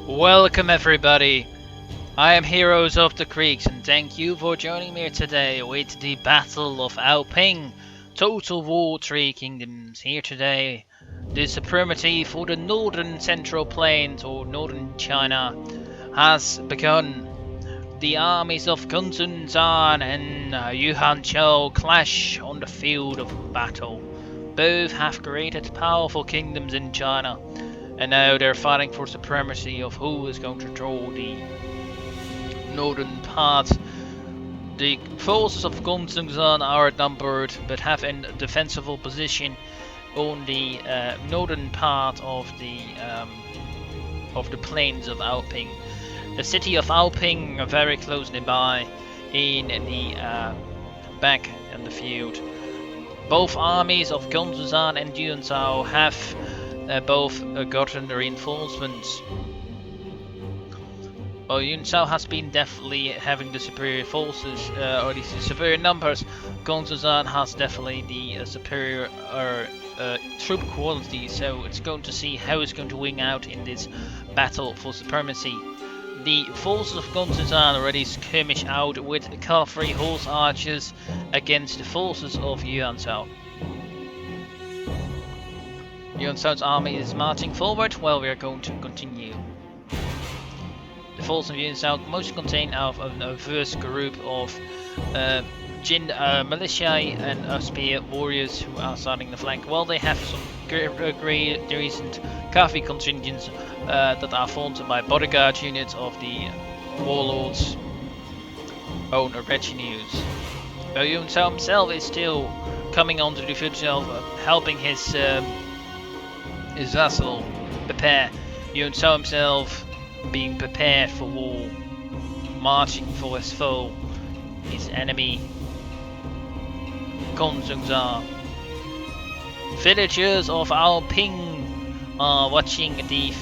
Welcome everybody, I am Heroes of the Creeks and thank you for joining me today with the Battle of Anping, Total War 3 Kingdoms. Here today, the supremacy for the northern central plains or northern China has begun. The armies of Gongsun Zan and Yuan Shao clash on the field of battle. Both have created powerful kingdoms in China, and now they're fighting for supremacy of who is going to control the northern part. The forces of Gongsun Zan are outnumbered but have a defensible position on the northern part of the plains of Anping. The city of Anping very close nearby in the back in the field. Both armies of Gongsun Zan and Yuan Shao have both gotten reinforcements. Yuan Shao has been definitely having the superior forces, or the superior numbers. Gongsun Zan has definitely the superior troop quality, so it's going to see how it's going to win out in this battle for supremacy. The forces of Gongsun Zan already skirmish out with cavalry horse archers against the forces of Yuan Shao. Yuan Shao's army is marching forward while we are going to continue. The forces of Yuan Shao mostly contain of a diverse group of Jin militia and spear warriors who are starting the flank, while they have some recent cavalry contingents that are formed by bodyguard units of the warlords' own retinues. Yuan Shao himself is still coming onto the field of helping his vassal prepare. Yuan Shao himself being prepared for war, marching for his foe, his enemy Gongsun Zan. Villagers of Anping are watching the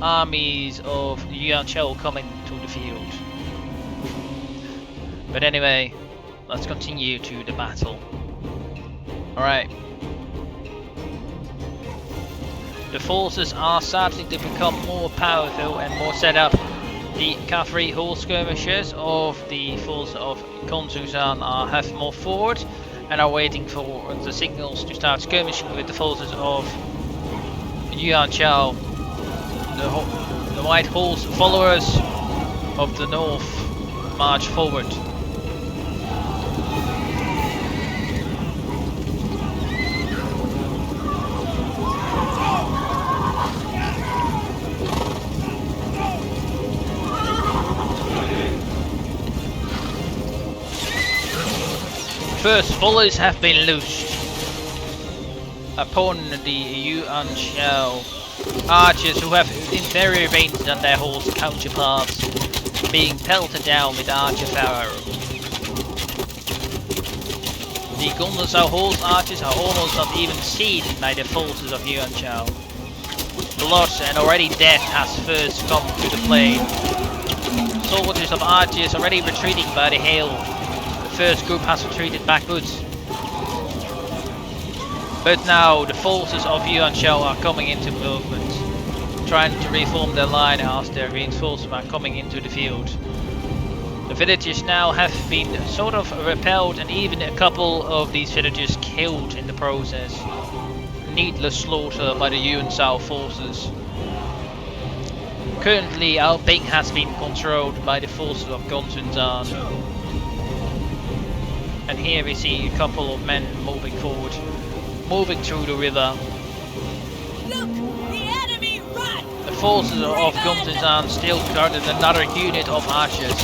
armies of Yuan Shao coming to the field. But anyway, let's continue to the battle. Alright. The forces are starting to become more powerful and more set up. The cavalry horse skirmishers of the force of Gongsun Zan have moved forward and are waiting for the signals to start skirmishing with the forces of Yuan Shao. The white horse followers of the north march forward. First volleys have been loosed upon the Yuan Shao archers, who have inferior range than their horse counterparts, being pelted down with archer fire. The Gongsun Zan horse archers are almost not even seen by the forces of Yuan Shao. Blood and already death has first come to the plain. Soldiers of archers already retreating by the hail. First group has retreated backwards, but now the forces of Yuan Shao are coming into movement, trying to reform their line as their reinforcements are coming into the field. The villagers now have been sort of repelled, and even a couple of these villagers killed in the process. Needless slaughter by the Yuan Shao forces. Currently Anping has been controlled by the forces of Gongsun Zan. And here we see a couple of men moving forward, moving through the river. Look, the enemy run! The forces of Gongsun Zan still guarded another unit of archers.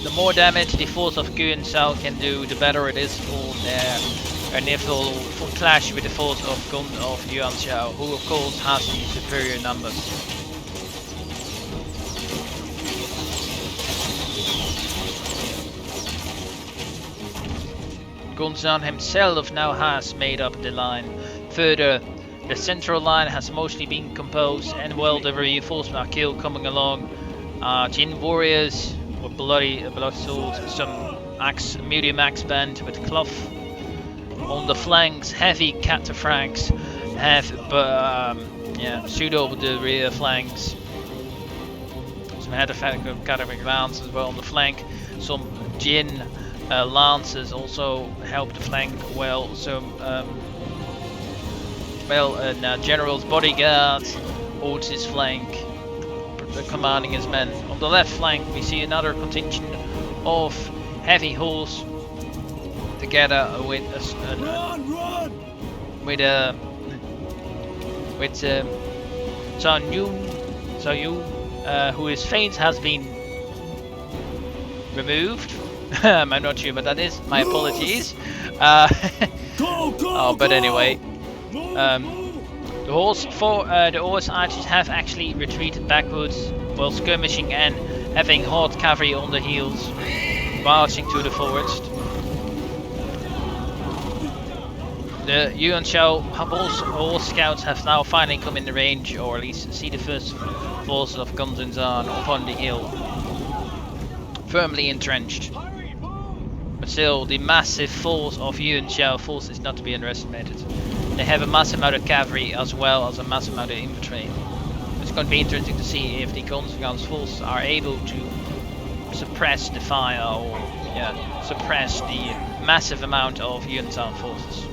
the more damage the force of Yuan Shao can do, the better it is for their inevitable clash with the force of Yuan Shao, who of course has the superior numbers. Gongsun Zan himself now has made up the line. Further, the central line has mostly been composed, and well, the reinforcements are killed coming along. Jin warriors with blood swords, some medium axe band with cloth. On the flanks, heavy cataphracts have shoot over the rear flanks. Some cataphracts lances as well on the flank. Some Jin lances also help the flank well. Some general's bodyguards holds his flank, commanding his men. On the left flank, we see another contingent of heavy horse, together with Zhao Yu, whose face has been removed. I'm not sure what that is. My apologies. But anyway, the horse archers have actually retreated backwards while skirmishing and having hot cavalry on the heels, marching to the forest. The Yuan Shao horse scouts have now finally come in the range, or at least see the first forces of Gongsun Zan upon the hill, firmly entrenched. But still, the massive force of Yuan Shao force is not to be underestimated. They have a massive amount of cavalry as well as a massive amount of infantry. It's going to be interesting to see if the Gongsun Zan's forces are able to suppress the fire, or suppress the massive amount of Yuan Shao forces.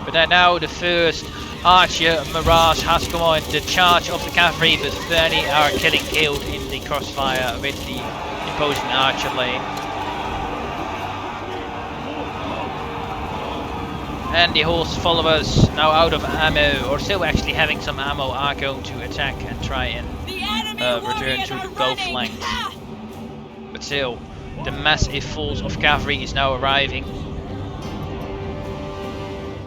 But now the first archer mirage has come on the charge of the cavalry, but 30 are killed in the crossfire with the imposing archer lane. And the horse followers, now out of ammo, or still actually having some ammo, are going to attack and try and return to both flanks. But still, the massive force of cavalry is now arriving.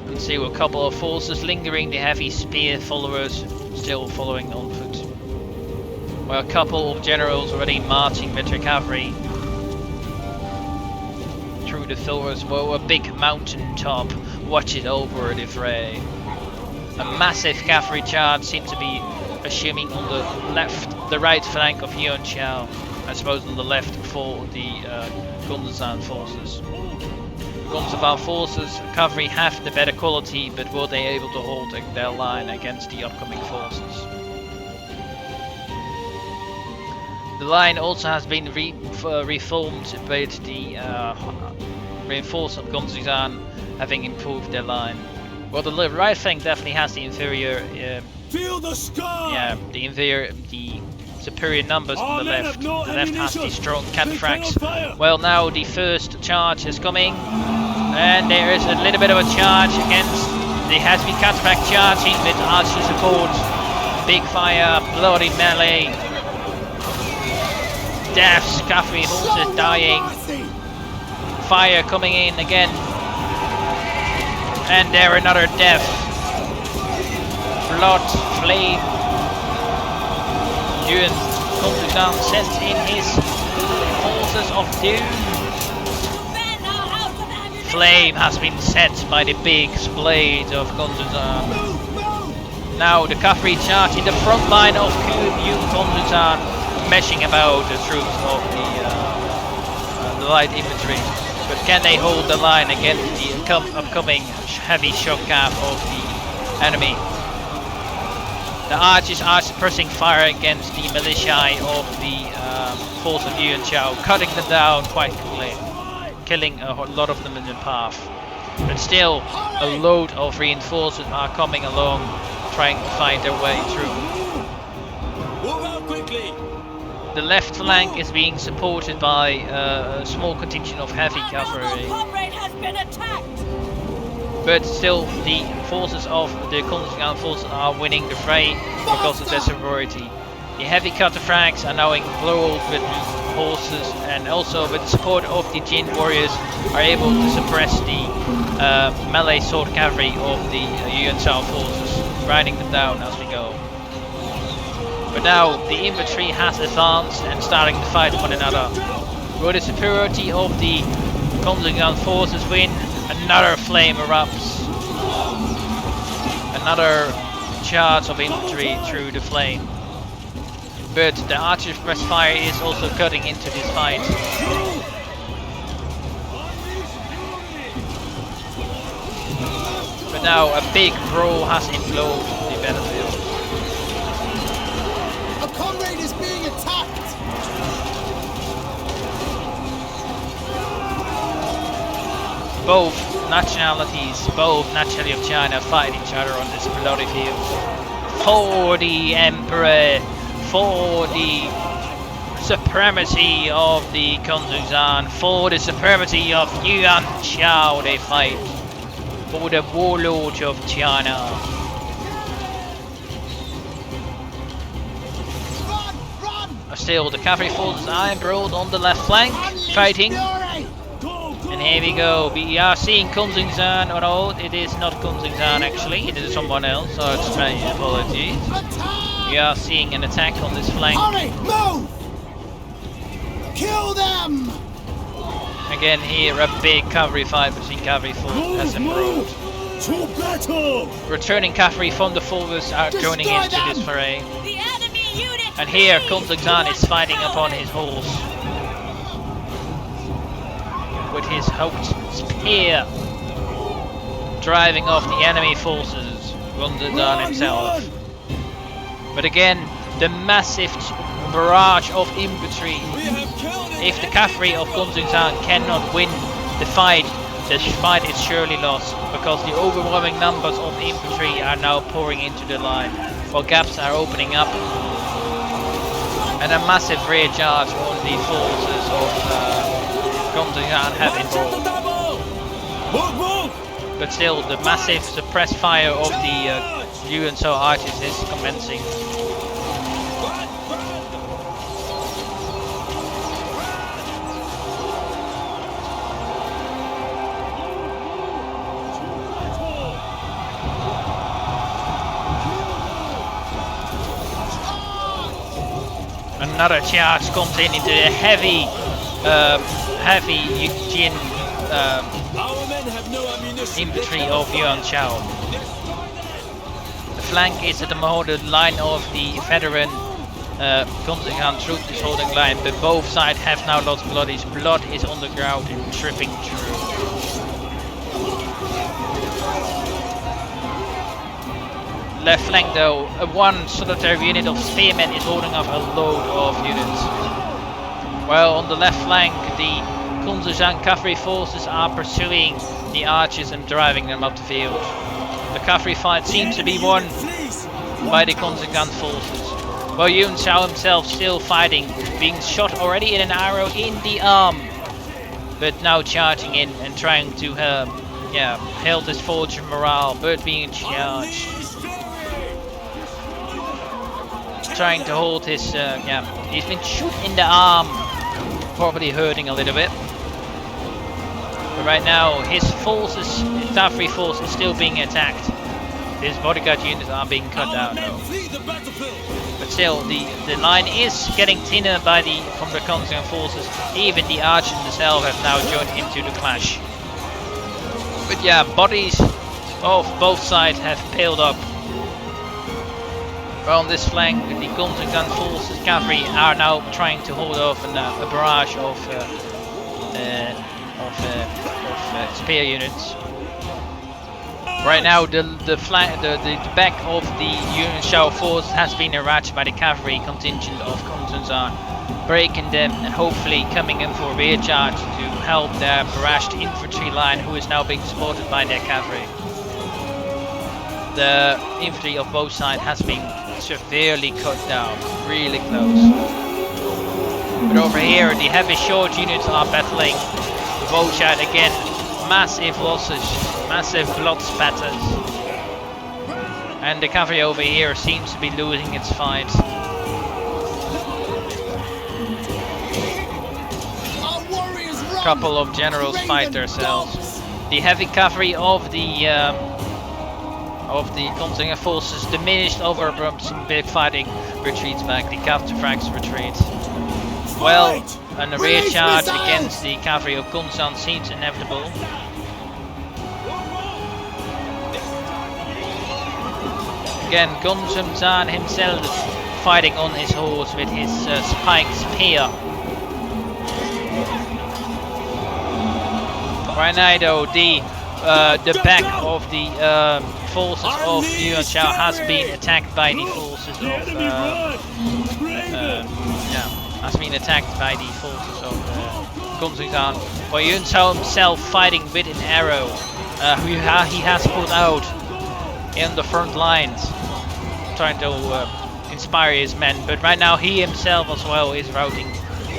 And see a couple of forces lingering, the heavy spear followers still following on foot. While a couple of generals already marching with their cavalry through the forest, while a big mountain top watches over the fray. A massive cavalry charge seems to be assuming on the right flank of Yuan Shao. I suppose on the left for the Gongsun Zan forces. Gongsun Zan forces cavalry have the better quality, but were they able to hold their line against the upcoming forces? The line also has been reformed with the reinforcement of Gongsun Zan having improved their line. Well, the right flank definitely has the inferior, the superior numbers on the left. The left has the strong cataphracts. Well, now the first charge is coming, and there is a little bit of a charge against. There has been cataphract charging with archer support. Big fire, bloody melee. Deaths, cavalry horses dying. Fire coming in again. And there another death. Blood, flame. Yuan Shao sends in his forces of doom. Flame has been set by the big blade of Gongsun Zan. Now the cavalry charge in the front line of Gongsun Zan, meshing about the troops of the light infantry. But can they hold the line against the upcoming heavy shock cav of the enemy? The archers are suppressing fire against the militia of the force of Yuan Shao, cutting them down quite quickly, killing a lot of them in the path. But still, a load of reinforcements are coming along, trying to find their way through. Move out quickly. The left flank is being supported by a small contingent of heavy cavalry. Has been attacked. But still, the forces of the Gongsun Zan forces are winning the fray because of their superiority. The heavy cataphracts are now enclosed with horses, and also with the support of the Jin warriors are able to suppress the melee sword cavalry of the Yuan Shao forces, riding them down as we go. But now the infantry has advanced and starting to fight one another. Will the superiority of the Gongsun Zan forces win? Another flame erupts. Another charge of infantry through the flame. But the archer's press fire is also cutting into this fight. But now a big brawl has imploded the battlefield. A comrade is being attacked! Both nationalities, both naturally of China, fight each other on this bloody field. For the Emperor, for the supremacy of the Gongsun Zan, for the supremacy of Yuan Shao, they fight. For the warlord of China. Run! Run! Still, the cavalry forces are embroiled on the left flank, fighting. And here we go. We are seeing Gongsun Zan. Oh no, it is not Gongsun Zan actually. It is someone else. So it's my apologies. We are seeing an attack on this flank. Hurry! Move! Kill them! Again here, a big cavalry fight between cavalry forces has embroiled. To battle! Returning cavalry from the forces are joining Destroy into this them! foray. The enemy unit! And here, Gongsun Zan is fighting upon his horse. With his hooked spear. Driving off the enemy forces. Gongsun Zan himself. But again, the massive barrage of infantry. If the cavalry of Gongsun Zan cannot win the fight is surely lost, because the overwhelming numbers of infantry are now pouring into the line, while gaps are opening up. And a massive rear charge on the forces of Gongsun Zan have involved. But still, the massive suppressed fire of the Yuan Shao archers is commencing. Another charge comes in into the heavy Jin infantry of Yuan Shao. The flank is at the moment the line of the veteran Gongsun Zan troops is holding line, but both sides have now lost blood. His blood is on the ground and dripping through. Left flank though, one solitary unit of spearmen is holding up a load of units. While on the left flank the Gongsun Zan cavalry forces are pursuing the archers and driving them up the field. The cavalry fight seems to be won by the Gongsun Zan forces. While Yuan Shao himself still fighting, being shot already in an arrow in the arm. But now charging in and trying to hold his fortune morale, but being charged. Trying to hold his, he's been shot in the arm, probably hurting a little bit. But right now, his cavalry force is still being attacked. His bodyguard units are being cut down though. But still, the line is getting thinner from the Gongsun forces. Even the archers themselves have now joined into the clash. But yeah, bodies of both sides have piled up. On this flank, the Gongsun Zan forces cavalry are now trying to hold off a barrage of spear units. Right now, the back of the Yuan Shao force has been harassed by the cavalry contingent of Gongsun Zan, breaking them and hopefully coming in for a rear charge to help their barraged infantry line, who is now being supported by their cavalry. The infantry of both sides has been severely cut down, really close. But over here, the heavy short units are battling both sides again. Massive losses, massive blood spatters. And the cavalry over here seems to be losing its fight. couple of generals fight themselves. The heavy cavalry of the Gongsun forces diminished over from some big fighting, retreats back. The counterfracts retreat. Well, and a rear charge against the cavalry of Gongsun seems inevitable. Again, Gongsun Zan himself fighting on his horse with his spiked spear. Right now though, the back of the forces of Yuan Shao has been attacked by the forces of Gongsun Zan. Well, Yuan Shao himself fighting with an arrow, who he has put out in the front lines, trying to inspire his men. But right now he himself as well is routing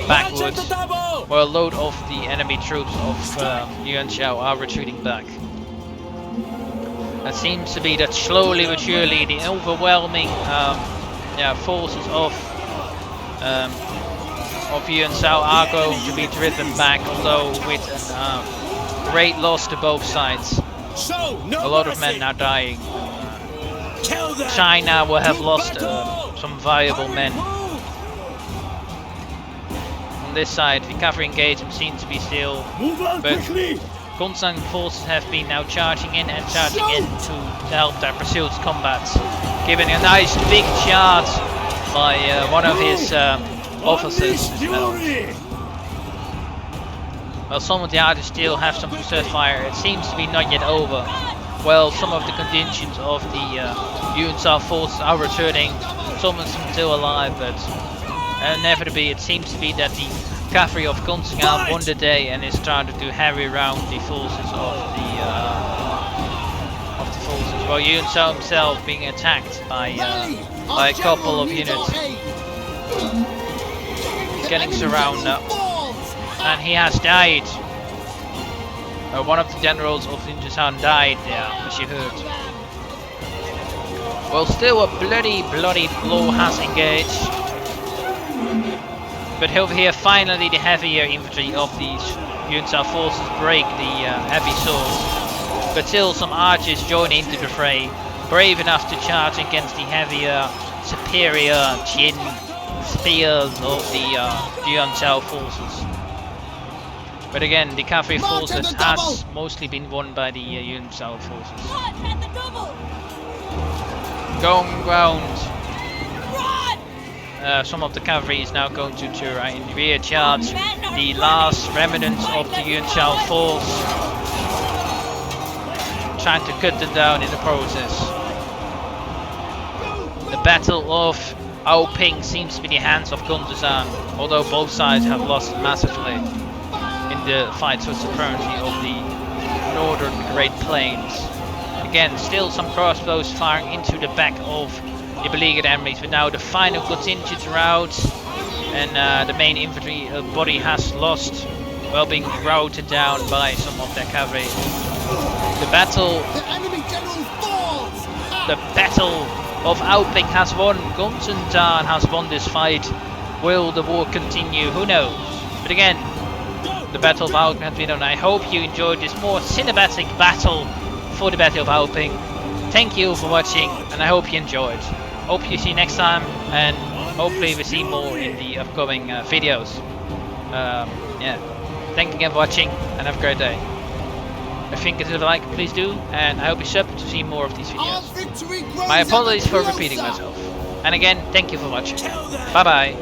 backwards, while a load of the enemy troops of Yuan Shao are retreating back. It seems to be that slowly but surely the overwhelming forces of Yuan Shao are going to be driven back, although with great loss to both sides. A lot of men are dying. China will have lost some valuable men. On this side, the cavalry engagement seems to be still, but Gongsun forces have been now charging in and charging in to help their pursuits combat, giving a nice big charge by one of his officers as well. Well, some of the others still have some reserve fire. It seems to be not yet over. Well, some of the contingents of the Yuan Shao forces are returning. Some of them still alive, but inevitably it seems to be that the cavalry of Gongsun Zan won the day and is starting to harry around the forces of the forces. Well, Yuan Shao himself being attacked by a couple of units. He's getting surrounded now, and he has died. One of the generals of Yuan Shao died there, as you heard. Well, still a bloody blow has engaged. But over here, finally, the heavier infantry of these Yuan Shao forces break the heavy swords. But still, some archers join into the fray, brave enough to charge against the heavier, superior chin spears of the Yuan Shao forces. But again, the cavalry forces has mostly been won by the Yuan Shao forces. Going round. Some of the cavalry is now going to in rear charge the last remnants of the Yuan Shao force, trying to cut them down in the process. The battle of Anping seems to be in the hands of Gongsun Zan, although both sides have lost massively in the fight for supremacy of the northern Great Plains. Again, still some crossbows firing into the back of the beleaguered enemies, but now the final contingent rout, and the main infantry body has lost, well, being routed down by some of their cavalry. The battle of Anping has won. Gongsun Zan has won this fight. Will the war continue? Who knows? But again, the battle of Anping has been on. I hope you enjoyed this more cinematic battle for the battle of Anping. Thank you for watching, and I hope you enjoyed. Hope you see you next time, and hopefully we see more in the upcoming videos. Yeah, thank you again for watching, and have a great day. If you think it's a like, please do, and I hope you sub to see more of these videos. My apologies for repeating myself. And again, thank you for watching. Bye bye.